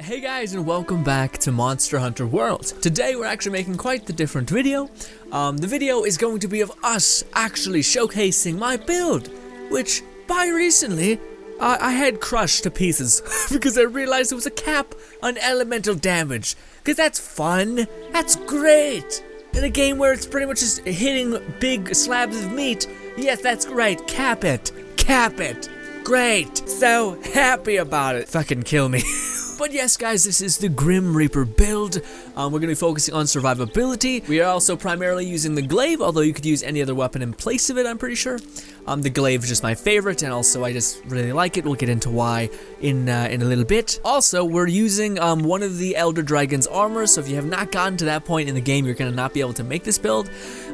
Hey guys, and welcome back to Monster Hunter World. Today we're actually making quite the different video. The video is going to be of us actually showcasing my build, which by recently I had crushed to pieces because I realized there was a cap on elemental damage. Because that's fun, that's great. In a game where it's pretty much just hitting big slabs of meat, yes, that's right, cap it, great, so happy about it. Fucking kill me. But yes guys, this is the Grim Reaper build. We're going to be focusing on survivability. We are also primarily using the glaive, although you could use any other weapon in place of it, I'm pretty sure. The glaive is just my favorite, and also I just really like it. We'll get into why in a little bit. Also, we're using one of the Elder Dragon's armor, so if you have not gotten to that point in the game, you're going to not be able to make this build.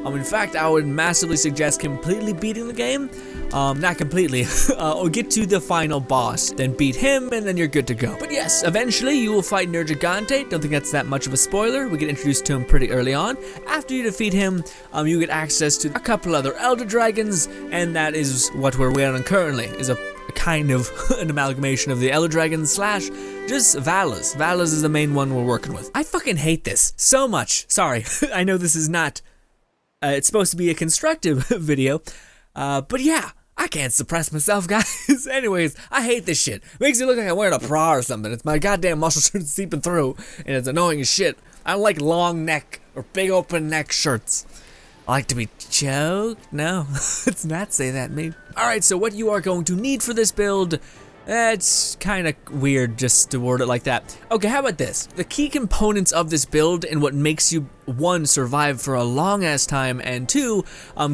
In fact, I would massively suggest completely beating the game. Not completely, or get to the final boss, then beat him, and then you're good to go. But yes, eventually you will fight Nergigante. Don't think that's that much of a spoiler. We get introduced to him pretty early on. After you defeat him, you get access to a couple other Elder Dragons, and that is what we're waiting on currently, is a kind of an amalgamation of the Elder Dragons slash just Valas. Valas is the main one we're working with. I fucking hate this so much. Sorry, I know this is not, it's supposed to be a constructive video, but yeah. I can't suppress myself, guys. Anyways, I hate this shit. Makes me look like I'm wearing a bra or something. It's my goddamn muscles seeping through, and it's annoying as shit. I don't like long neck or big open neck shirts. I like to be choked. No, let's not say that, maybe. Alright, so what you are going to need for this build, it's kind of weird just to word it like that. Okay, how about this? The key components of this build and what makes you, one, survive for a long ass time, and two,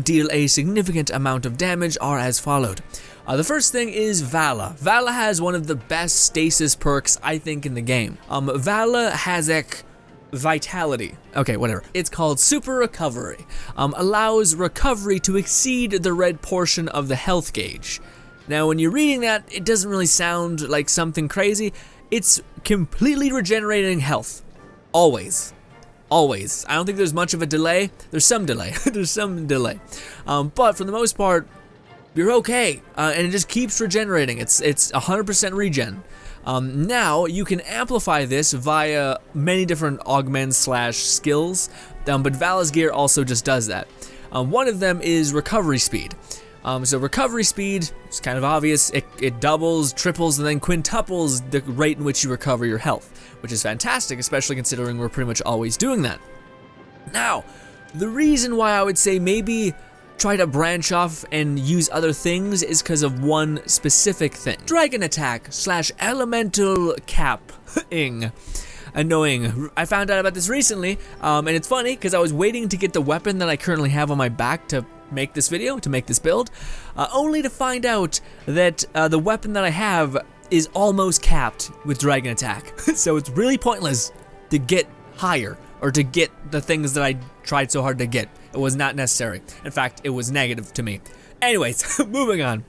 deal a significant amount of damage are as followed. The first thing is Vala. Vala has one of the best stasis perks, I think, in the game. Vala Hazek Vitality. Okay, whatever. It's called Super Recovery. Allows recovery to exceed the red portion of the health gauge. Now, when you're reading that, it doesn't really sound like something crazy. It's completely regenerating health. Always. Always. I don't think there's much of a delay. There's some delay. But for the most part, you're okay. And it just keeps regenerating. It's 100% regen. Now, you can amplify this via many different augments slash skills. But Vala's gear also just does that. One of them is recovery speed. So recovery speed, it's kind of obvious, it doubles, triples, and then quintuples the rate in which you recover your health, which is fantastic, especially considering we're pretty much always doing that. Now, the reason why I would say maybe try to branch off and use other things is because of one specific thing. Dragon attack slash elemental capping. Annoying. I found out about this recently, and it's funny because I was waiting to get the weapon that I currently have on my back to make this video, to make this build, only to find out that the weapon that I have is almost capped with dragon attack. So it's really pointless to get higher or to get the things that I tried so hard to get. It was not necessary. In fact, it was negative to me. Anyways, moving on.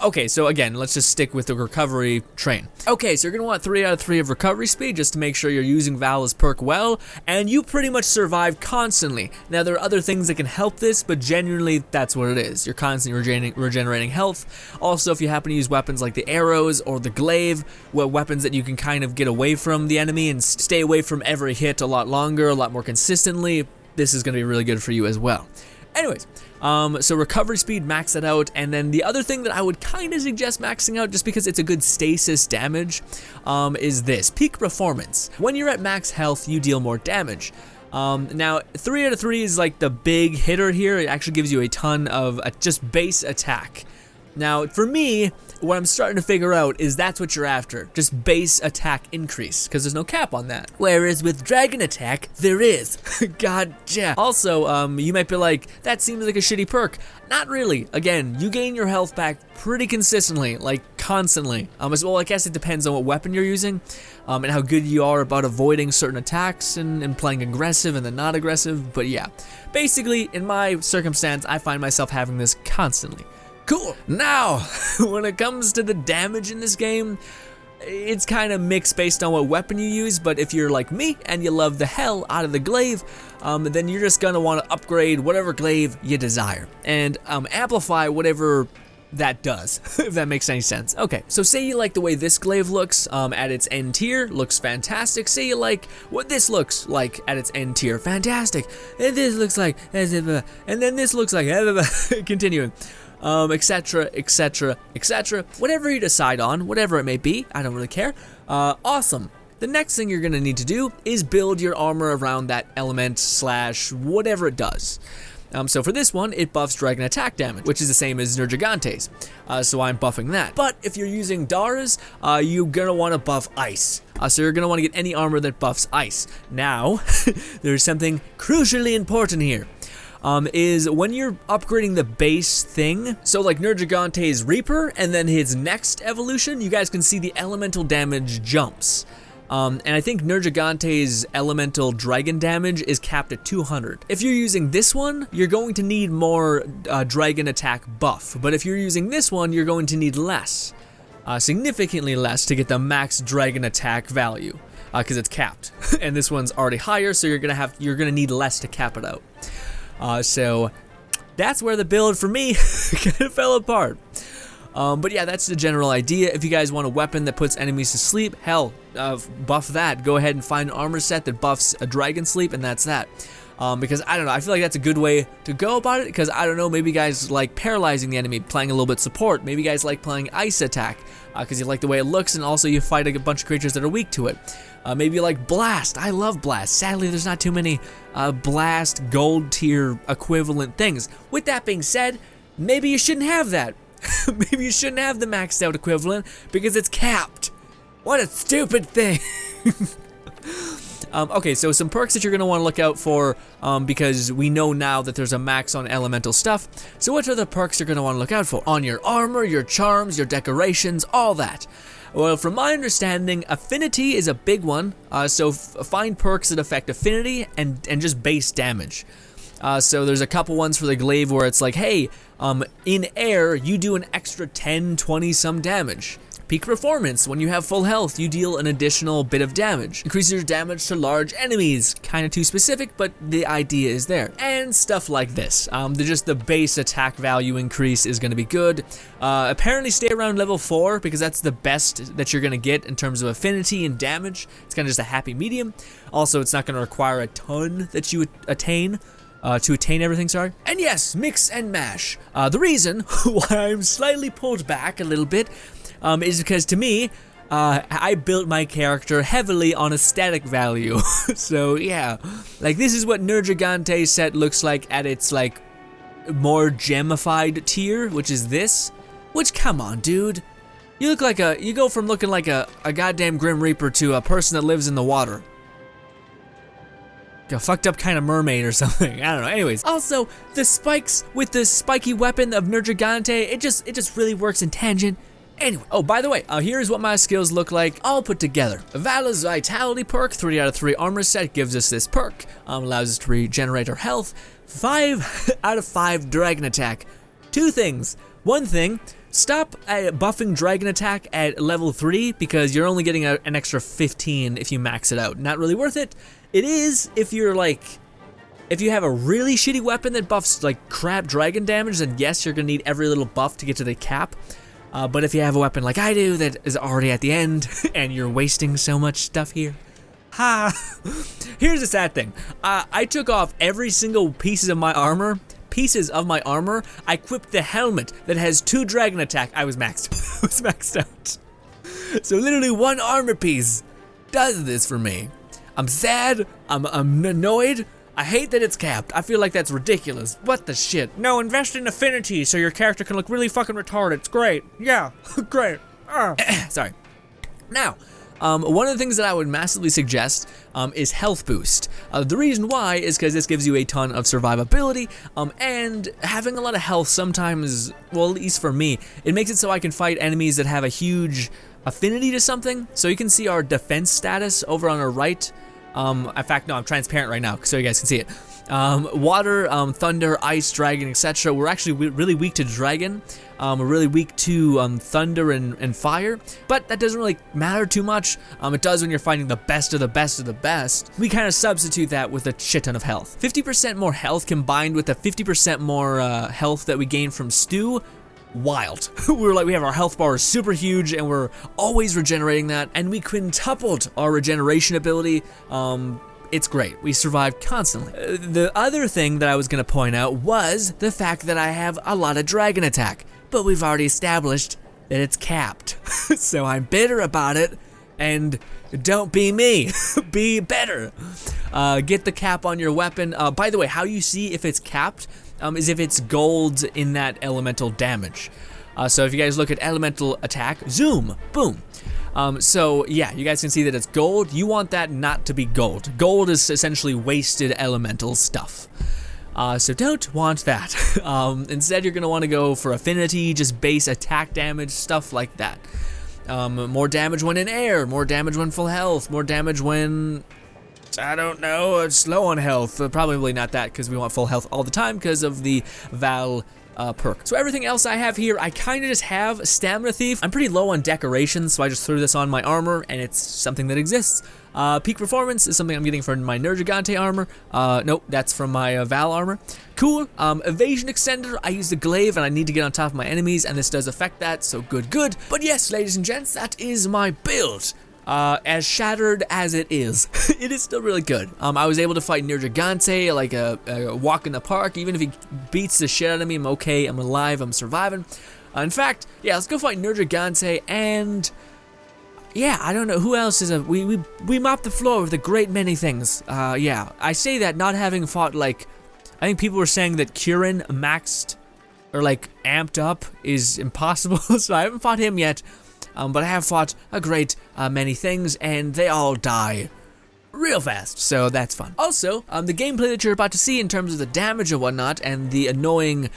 Okay, so again, let's just stick with the recovery train. Okay, so you're gonna want 3 out of 3 of recovery speed just to make sure you're using Vala's perk well, and you pretty much survive constantly. Now, there are other things that can help this, but genuinely, that's what it is. You're constantly regenerating health. Also, if you happen to use weapons like the arrows or the glaive, weapons that you can kind of get away from the enemy and stay away from every hit a lot longer, a lot more consistently, this is gonna be really good for you as well. Anyways, so recovery speed, max it out, and then the other thing that I would kind of suggest maxing out just because it's a good stasis damage is this, peak performance. When you're at max health, you deal more damage. Now, 3 out of 3 is like the big hitter here. It actually gives you a ton of just base attack. Now, for me, what I'm starting to figure out is that's what you're after, just base attack increase, because there's no cap on that. Whereas with dragon attack, there is. Gotcha. Also, you might be like, that seems like a shitty perk. Not really. Again, you gain your health back pretty consistently, like constantly. As well, I guess it depends on what weapon you're using, and how good you are about avoiding certain attacks and playing aggressive and then not aggressive, but yeah. Basically, in my circumstance, I find myself having this constantly. Cool. Now, when it comes to the damage in this game, it's kind of mixed based on what weapon you use, but if you're like me and you love the hell out of the glaive, then you're just gonna want to upgrade whatever glaive you desire and amplify whatever that does, if that makes any sense. Okay, so say you like the way this glaive looks at its end tier, looks fantastic. Say you like what this looks like at its end tier, fantastic. And this looks like, and then this looks like, continuing, etc, etc, etc. Whatever you decide on, whatever it may be, I don't really care. Awesome. The next thing you're gonna need to do is build your armor around that element slash whatever it does. So for this one, it buffs dragon attack damage, which is the same as Nergigante's. So I'm buffing that. But if you're using Dara's, you're gonna want to buff ice. So you're gonna want to get any armor that buffs ice. Now, there's something crucially important here. Is when you're upgrading the base thing, so like Nergigante's Reaper and then his next evolution, you guys can see the elemental damage jumps. And I think Nergigante's elemental dragon damage is capped at 200. If you're using this one, you're going to need more dragon attack buff, but if you're using this one, you're going to need less, significantly less to get the max dragon attack value, because it's capped. And this one's already higher, so you're gonna need less to cap it out. So that's where the build for me kind of fell apart. But yeah, that's the general idea. If you guys want a weapon that puts enemies to sleep, hell, buff that. Go ahead and find an armor set that buffs a dragon sleep, and that's that. Because I don't know, I feel like that's a good way to go about it, because I don't know, maybe you guys like paralyzing the enemy, playing a little bit support. Maybe you guys like playing ice attack, because you like the way it looks, and also you fight a bunch of creatures that are weak to it. Maybe you like blast. I love blast. Sadly, there's not too many blast gold tier equivalent things. With that being said, maybe you shouldn't have that. Maybe you shouldn't have the maxed out equivalent because it's capped. What a stupid thing. Okay, so some perks that you're going to want to look out for, because we know now that there's a max on elemental stuff. So what are the perks you're going to want to look out for? On your armor, your charms, your decorations, all that. Well, from my understanding, affinity is a big one. So find perks that affect affinity and just base damage. So there's a couple ones for the glaive where it's like, hey, in air, you do an extra 10, 20 some damage. Peak performance, when you have full health, you deal an additional bit of damage. Increases your damage to large enemies. Kind of too specific, but the idea is there. And stuff like this. Just the base attack value increase is going to be good. Apparently stay around level 4 because that's the best that you're going to get in terms of affinity and damage. It's kind of just a happy medium. Also, it's not going to require a ton that you attain. To attain everything, sorry. And yes, mix and mash. The reason why I'm slightly pulled back a little bit is because to me, I built my character heavily on aesthetic value. So yeah, like this is what Nergigante's set looks like at its like more gemified tier, which is this. Which, come on, dude. You look like you go from looking like a goddamn Grim Reaper to a person that lives in the water. A fucked up kind of mermaid or something. I don't know. Anyways, also the spikes with the spiky weapon of Nergigante, it just really works in tangent. Anyway, oh, by the way, here's what my skills look like all put together. Vala's Vitality perk, 3 out of 3 armor set gives us this perk. Allows us to regenerate our health. 5 out of 5 dragon attack. 2 things. One thing, stop buffing dragon attack at level 3 because you're only getting an extra 15 if you max it out. Not really worth it. It is if you're like, if you have a really shitty weapon that buffs like crap dragon damage, then yes, you're gonna need every little buff to get to the cap. But if you have a weapon like I do that is already at the end and you're wasting so much stuff here, here's the sad thing. I took off every single pieces of my armor. I equipped the helmet that has 2 dragon attack. I was maxed. I was maxed out. So literally 1 armor piece does this for me. I'm sad, I'm annoyed, I hate that it's capped. I feel like that's ridiculous. What the shit? No, invest in affinity so your character can look really fucking retarded. It's great. Yeah, great. Sorry. Now, one of the things that I would massively suggest is health boost. The reason why is because this gives you a ton of survivability, and having a lot of health sometimes, well, at least for me, it makes it so I can fight enemies that have a huge affinity to something. So you can see our defense status over on our right. In fact, no, I'm transparent right now so you guys can see it. Water, thunder, ice, dragon, etc. We're actually really weak to dragon. We're really weak to thunder and fire, but that doesn't really matter too much. It does when you're fighting the best of the best of the best. We kind of substitute that with a shit ton of health. 50% more health combined with the 50% more health that we gain from stew. wild. We have our health bar is super huge and we're always regenerating that, and we quintupled our regeneration ability. It's great. We survive constantly. The other thing that I was gonna point out was the fact that I have a lot of dragon attack, but we've already established that it's capped. So I'm bitter about it, and don't be me, be better. Get the cap on your weapon. By the way, how you see if it's capped is if it's gold in that elemental damage. So if you guys look at elemental attack, zoom, boom. So yeah, you guys can see that it's gold. You want that not to be gold. Gold is essentially wasted elemental stuff. So don't want that. Instead, you're gonna want to go for affinity, just base attack damage, stuff like that. More damage when in air, more damage when full health, more damage when, I don't know, slow on health. Probably not that, because we want full health all the time because of the Val perk. So everything else I have here, I kind of just have Stamina Thief. I'm pretty low on decorations, so I just threw this on my armor, and it's something that exists. Peak Performance is something I'm getting from my Nergigante armor. Nope, that's from my Val armor. Cool. Evasion Extender, I use the glaive, and I need to get on top of my enemies, and this does affect that, so good. But yes, ladies and gents, that is my build. As shattered as it is, it is still really good. I was able to fight Nergigante like a walk in the park. Even if he beats the shit out of me, I'm okay, I'm alive, I'm surviving. In fact, yeah, let's go fight Nergigante, and yeah, I don't know who else is we mopped the floor with a great many things. Yeah, I say that not having fought, like, I think people were saying that Kieran maxed or like amped up is impossible, so I haven't fought him yet. But I have fought a great many things, and they all die real fast, so that's fun. Also, the gameplay that you're about to see in terms of the damage and whatnot, and the annoying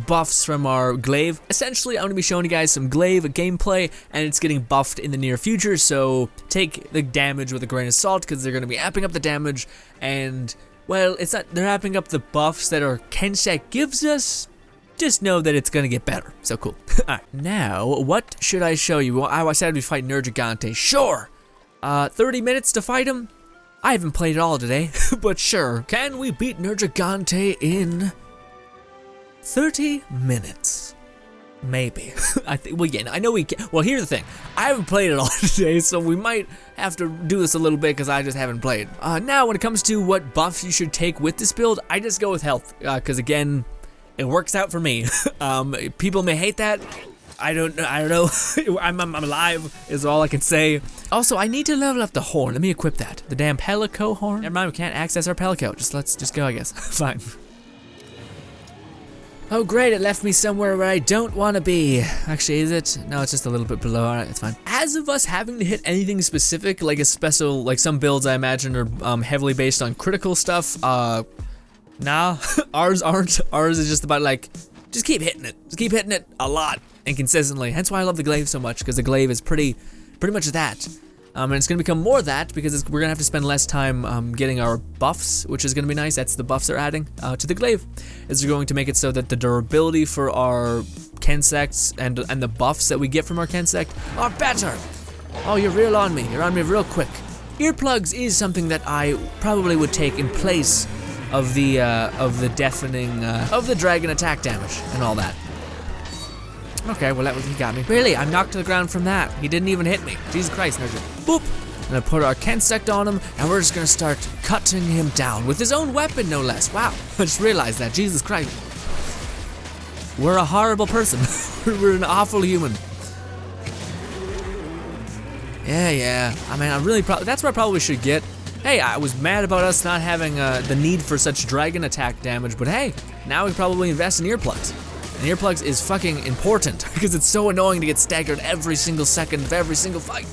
buffs from our glaive, essentially I'm going to be showing you guys some glaive gameplay, and it's getting buffed in the near future, so take the damage with a grain of salt, because they're going to be amping up the damage, and, well, it's not, they're amping up the buffs that our Kensec gives us. Just know that it's gonna get better, so cool. Alright, now, what should I show you? Well, I said we'd fight Nergigante, sure! 30 minutes to fight him? I haven't played it all today, but sure. Can we beat Nergigante in 30 minutes? Maybe. Well, yeah, I know we can. Well, here's the thing. I haven't played it all today, so we might have to do this a little bit because I just haven't played. Now, when it comes to what buffs you should take with this build, I just go with health, because again, it works out for me. People may hate that. I don't know. I'm alive is all I can say. Also, I need to level up the horn. Let me equip that. The damn Pelico horn. Never mind, we can't access our Pelico. Let's just go, I guess. Fine. Oh great, it left me somewhere where I don't want to be. Actually, is it? No, it's just a little bit below. Alright, it's fine. As of us having to hit anything specific, like a special, like some builds I imagine are heavily based on critical stuff, nah, ours aren't. Ours is just about like, just keep hitting it. Just keep hitting it a lot and consistently. Hence why I love the glaive so much, because the glaive is pretty much that. And it's gonna become more that because we're gonna have to spend less time getting our buffs, which is gonna be nice. That's the buffs they're adding to the glaive. Is they're going to make it so that the durability for our Kensects and the buffs that we get from our Kensect are better. Oh, you're real on me. You're on me real quick. Earplugs is something that I probably would take in place of the deafening, of the dragon attack damage and all that. Okay, well he got me. Really, I'm knocked to the ground from that. He didn't even hit me. Jesus Christ, Nergigante. Boop! I'm gonna put our Kensect on him, and we're just gonna start cutting him down with his own weapon, no less. Wow, I just realized that. Jesus Christ. We're a horrible person. We're an awful human. Yeah. I mean, that's what I probably should get. Hey, I was mad about us not having the need for such dragon attack damage, but hey, now we probably invest in earplugs. And earplugs is fucking important because it's so annoying to get staggered every single second of every single fight.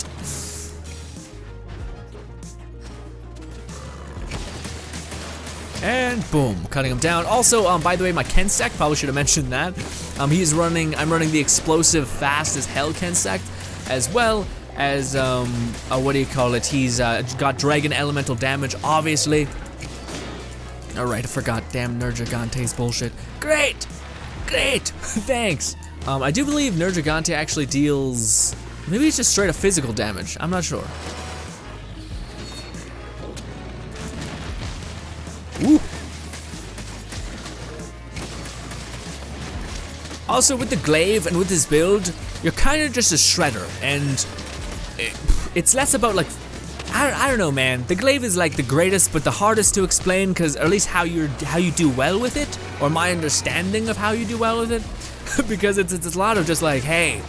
And boom, cutting him down. Also, by the way, my Kensec, probably should have mentioned that. I'm running the explosive fast as hell Kensec, as well as, what do you call it? He's got dragon elemental damage, obviously. Alright, I forgot, damn Nergigante's bullshit. Great! Thanks! I do believe Nergigante actually deals, maybe it's just straight up physical damage, I'm not sure. Ooh! Also, with the glaive and with this build, you're kind of just a shredder, and it's less about like, I don't know, man. The glaive is like the greatest, but the hardest to explain, because at least how you do well with it, or my understanding of how you do well with it, because it's a lot of just like, hey,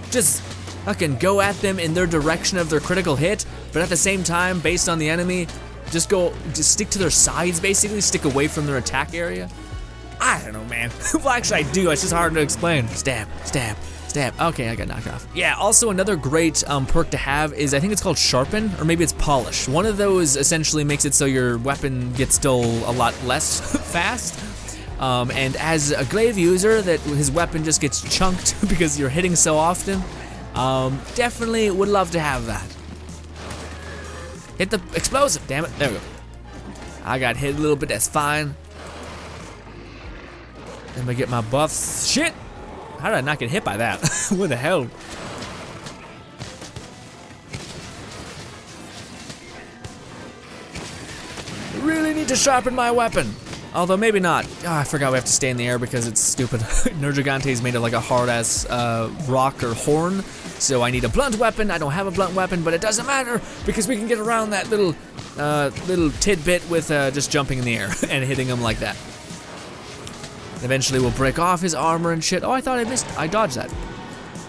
just fucking go at them in their direction of their critical hit, but at the same time, based on the enemy, just stick to their sides, basically, stick away from their attack area. I don't know, man. Well, actually, I do. It's just hard to explain. Stab, stab, stab. Okay, I got knocked off. Yeah, also another great perk to have is, I think it's called Sharpen, or maybe it's Polish. One of those essentially makes it so your weapon gets stole a lot less fast. And as a glaive user, that his weapon just gets chunked because you're hitting so often. Definitely would love to have that. Hit the explosive, damn it. There we go. I got hit a little bit, that's fine. Let me get my buffs. Shit! How did I not get hit by that? What the hell? I really need to sharpen my weapon. Although maybe not. Oh, I forgot we have to stay in the air because it's stupid. Nergigante is made of like a hard ass rock or horn. So I need a blunt weapon. I don't have a blunt weapon, but it doesn't matter because we can get around that little tidbit with just jumping in the air and hitting him like that. Eventually we'll break off his armor and shit. Oh, I thought I missed. I dodged that.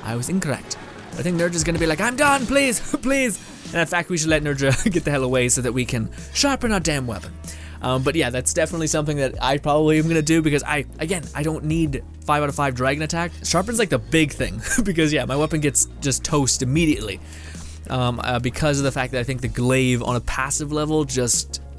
I was incorrect. I think Nerja's gonna be like, I'm done, please, please. And in fact, we should let Nerja get the hell away so that we can sharpen our damn weapon. But yeah, that's definitely something that I probably am gonna do because I don't need 5 out of 5 dragon attack. Sharpen's like the big thing because yeah, my weapon gets just toast immediately. Because of the fact that I think the glaive on a passive level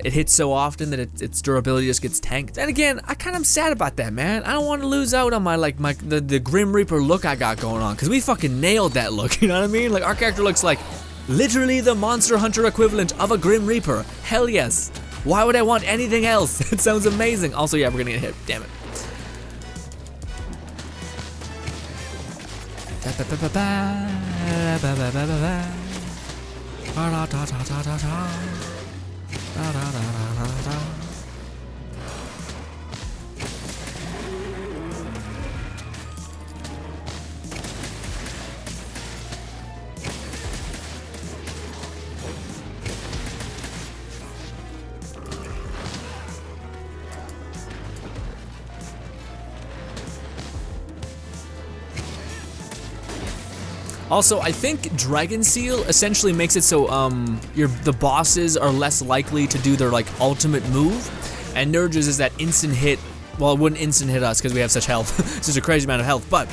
it hits so often that its durability just gets tanked. And again, I kind of am sad about that, man. I don't want to lose out on the Grim Reaper look I got going on, because we fucking nailed that look, you know what I mean? Like, our character looks like literally the Monster Hunter equivalent of a Grim Reaper. Hell yes. Why would I want anything else? It sounds amazing. Also, yeah, we're gonna get hit, damn it. Also, I think Dragon Seal essentially makes it so the bosses are less likely to do their like ultimate move, and Nerja's is that instant hit. Well, it wouldn't instant hit us because we have such health, such a crazy amount of health. But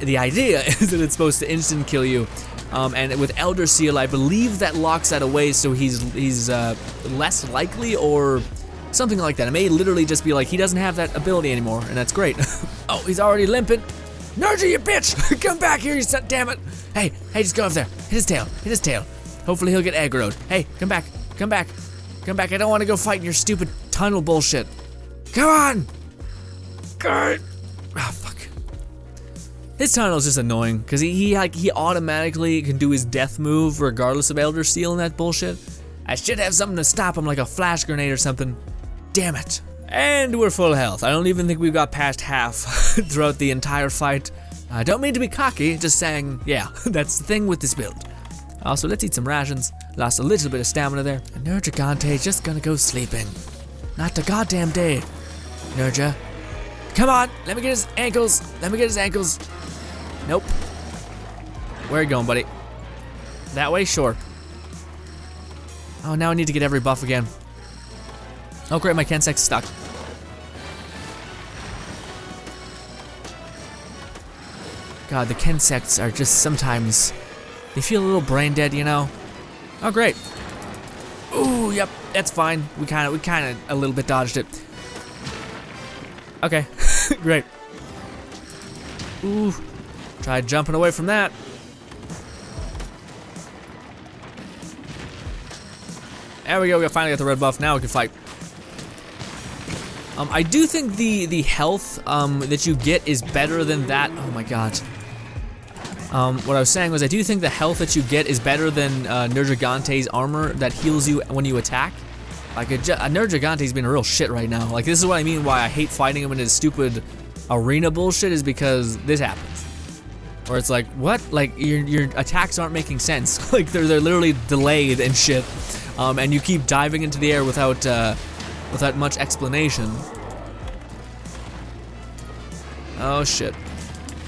the idea is that it's supposed to instant kill you, and with Elder Seal, I believe that locks that away, so he's less likely or something like that. It may literally just be like he doesn't have that ability anymore, and that's great. Oh, he's already limping. Nerja, you bitch! Come back here, you son, damn it! Hey, just go over there. Hit his tail. Hopefully he'll get aggroed. Hey, come back. I don't want to go fight in your stupid tunnel bullshit. Come on! God. Ah, fuck. His tunnel is just annoying, because he automatically can do his death move regardless of Elder Seal and that bullshit. I should have something to stop him, like a flash grenade or something. Damn it. And we're full health. I don't even think we've got past half throughout the entire fight. I don't mean to be cocky, just saying, yeah, that's the thing with this build. Also, let's eat some rations. Lost a little bit of stamina there. And Nergigante's just gonna go sleeping. Not the goddamn day. Nerja. Come on, let me get his ankles. Nope. Where are you going, buddy? That way? Sure. Oh, now I need to get every buff again. Oh great, my Kensec's stuck. God, the Kensects are just sometimes, they feel a little brain dead, you know? Oh great. Ooh, yep, that's fine. We kinda a little bit dodged it. Okay, great. Ooh, tried jumping away from that. There we go, we finally got the red buff, now we can fight. I do think the health that you get is better than that. Oh my god. What I was saying was I do think the health that you get is better than Nergigante's armor that heals you when you attack. Like Nergigante's been a real shit right now. Like this is what I mean why I hate fighting him in his stupid arena bullshit is because this happens. Or it's like, what? Like, your attacks aren't making sense. Like, they're literally delayed and shit. And you keep diving into the air without much explanation. Oh, shit.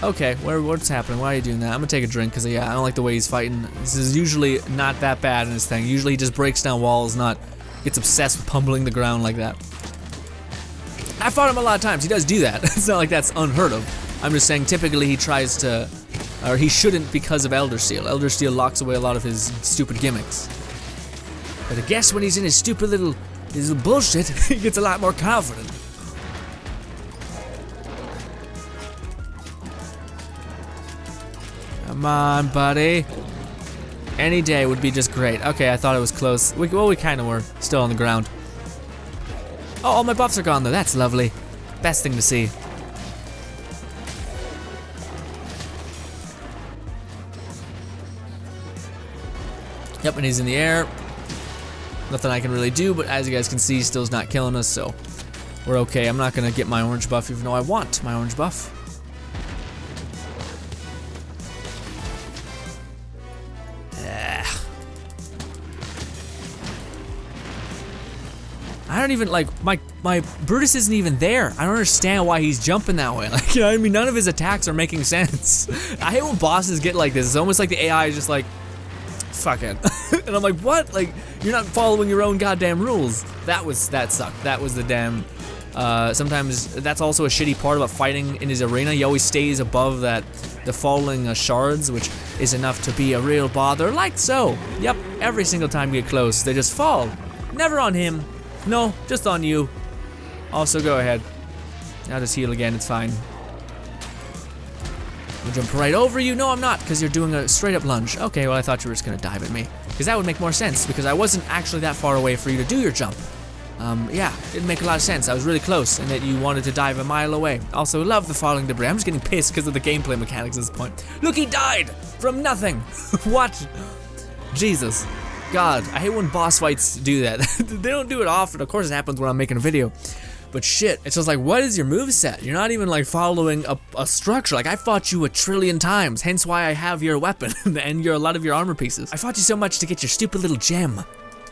Okay, what's happening? Why are you doing that? I'm gonna take a drink, because, yeah, I don't like the way he's fighting. This is usually not that bad in his thing. Usually he just breaks down walls, gets obsessed with pummeling the ground like that. I fought him a lot of times. He does do that. It's not like that's unheard of. I'm just saying typically he tries to, or he shouldn't because of Elder Steel. Elder Steel locks away a lot of his stupid gimmicks. But I guess when he's in his stupid little bullshit, he gets a lot more confident. Come on, buddy. Any day would be just great. Okay, I thought it was close. We kind of were still on the ground. Oh, all my buffs are gone though. That's lovely. Best thing to see. Yep, and he's in the air. Nothing I can really do, but as you guys can see, still's not killing us, so we're okay. I'm not gonna get my orange buff, even though I want my orange buff. I don't even, like, my Brutus isn't even there. I don't understand why he's jumping that way. Like, you know what I mean? None of his attacks are making sense. I hate when bosses get like this. It's almost like the AI is just like, fuck it. And I'm like, what? Like, you're not following your own goddamn rules. That sucked. That was the damn, sometimes that's also a shitty part about fighting in his arena. He always stays above the falling shards, which is enough to be a real bother, like so. Yep, every single time you get close, they just fall. Never on him. No, just on you. Also, go ahead. I'll just heal again, it's fine. I'll jump right over you. No, I'm not, because you're doing a straight up lunge. Okay, well, I thought you were just gonna dive at me. Because that would make more sense, because I wasn't actually that far away for you to do your jump. Yeah, it didn't make a lot of sense. I was really close, and that you wanted to dive a mile away. Also, love the falling debris. I'm just getting pissed because of the gameplay mechanics at this point. Look, he died from nothing. What? Jesus. God, I hate when boss fights do that. They don't do it often. Of course it happens when I'm making a video. But shit, it's just like, what is your moveset? You're not even like following a structure. Like, I fought you 1,000,000,000 times, hence why I have your weapon and a lot of your armor pieces. I fought you so much to get your stupid little gem.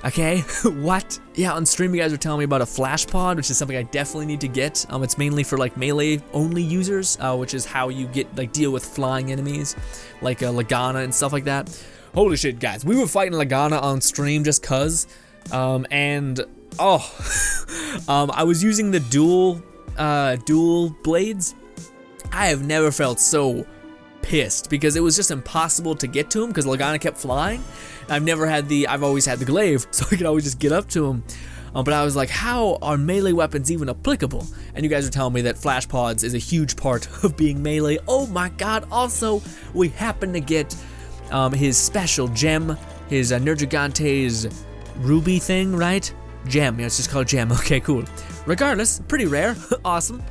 Okay, what? Yeah, on stream you guys were telling me about a flash pod, which is something I definitely need to get. It's mainly for like melee only users, which is how you get like deal with flying enemies, like Lagana and stuff like that. Holy shit, guys, we were fighting Lagana on stream just cuz, and I was using the dual blades. I have never felt so pissed because it was just impossible to get to him because Lagana kept flying. I've always had the glaive, so I could always just get up to him. But I was like, how are melee weapons even applicable? And you guys are telling me that flash pods is a huge part of being melee. Oh my god, also, we happen to get his special gem, his Nergigante's ruby thing, right? Gem, yeah, it's just called gem. Okay, cool. Regardless, pretty rare. Awesome.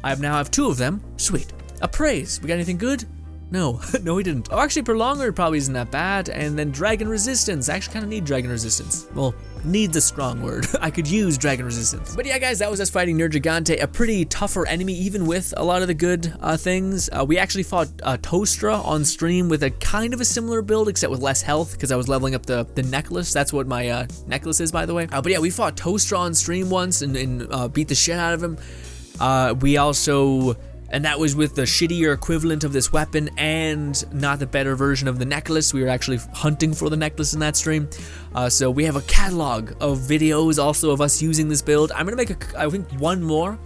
I now have 2 of them. Sweet. Appraise. We got anything good? No, no we didn't. Oh, actually Prolonger probably isn't that bad, and then Dragon Resistance. I actually kind of need Dragon Resistance. Well, need's a strong word. I could use Dragon Resistance. But yeah guys, that was us fighting Nergigante, a pretty tougher enemy even with a lot of the good things. We actually fought Tostra on stream with a kind of a similar build, except with less health, because I was leveling up the necklace. That's what my necklace is, by the way. But yeah, we fought Tostra on stream once and beat the shit out of him. We also... And that was with the shittier equivalent of this weapon and not the better version of the necklace. We were actually hunting for the necklace in that stream. So we have a catalog of videos also of us using this build. I'm gonna make I think one more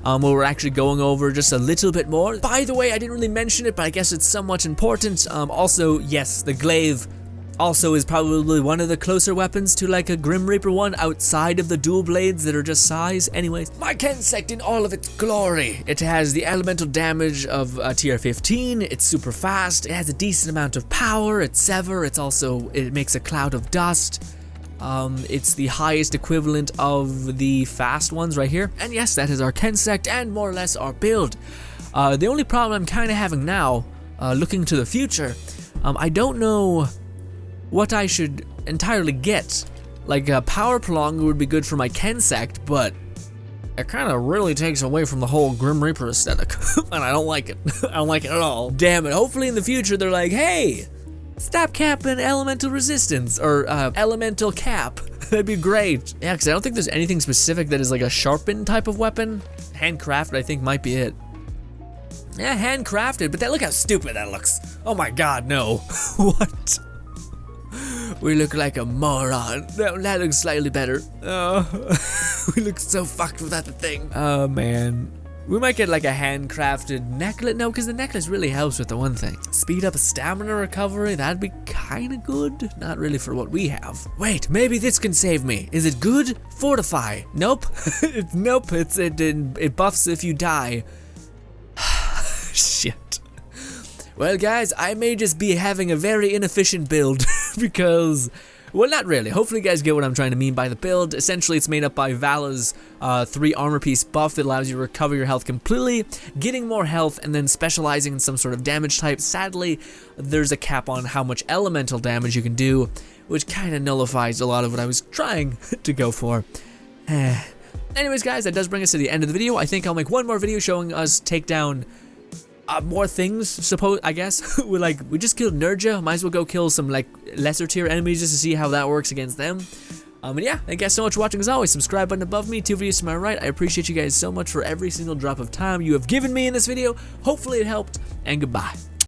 where we're actually going over just a little bit more. By the way, I didn't really mention it, but I guess it's somewhat important. Also, yes, the glaive also is probably one of the closer weapons to like a Grim Reaper one outside of the dual blades that are just size. Anyways, my Kensect in all of its glory. It has the elemental damage of tier 15, it's super fast, it has a decent amount of power, it's sever, it makes a cloud of dust. It's the highest equivalent of the fast ones right here. And yes, that is our Kensect and more or less our build. The only problem I'm kind of having now, looking to the future, I don't know what I should entirely get. Like, Power Prolonger would be good for my Kensect, but It kind of really takes away from the whole Grim Reaper aesthetic, and I don't like it. I don't like it at all. Damn it, hopefully in the future they're like, hey, stop capping elemental resistance, or elemental cap. That'd be great. Yeah, because I don't think there's anything specific that is like a sharpened type of weapon. Handcrafted, I think, might be it. Yeah, handcrafted, but look how stupid that looks. Oh my god, no. What? We look like a moron. That looks slightly better. We look so fucked without the thing. Oh man. We might get like a handcrafted necklace. No, because the necklace really helps with the one thing. Speed up stamina recovery, that'd be kind of good. Not really for what we have. Wait, maybe this can save me. Is it good? Fortify. Nope. Nope, it buffs if you die. Shit. Well guys, I may just be having a very inefficient build because, well, not really. Hopefully you guys get what I'm trying to mean by the build. Essentially, it's made up by Vala's 3 armor piece buff that allows you to recover your health completely, getting more health, and then specializing in some sort of damage type. Sadly, there's a cap on how much elemental damage you can do, which kind of nullifies a lot of what I was trying to go for. Anyways, guys, that does bring us to the end of the video. I think I'll make one more video showing us take down more things, I guess. we just killed Nergigante. Might as well go kill some like lesser tier enemies just to see how that works against them. And yeah, thank you guys so much for watching. As always, subscribe button above me, 2 videos to my right. I appreciate you guys so much for every single drop of time you have given me in this video. Hopefully it helped, and goodbye.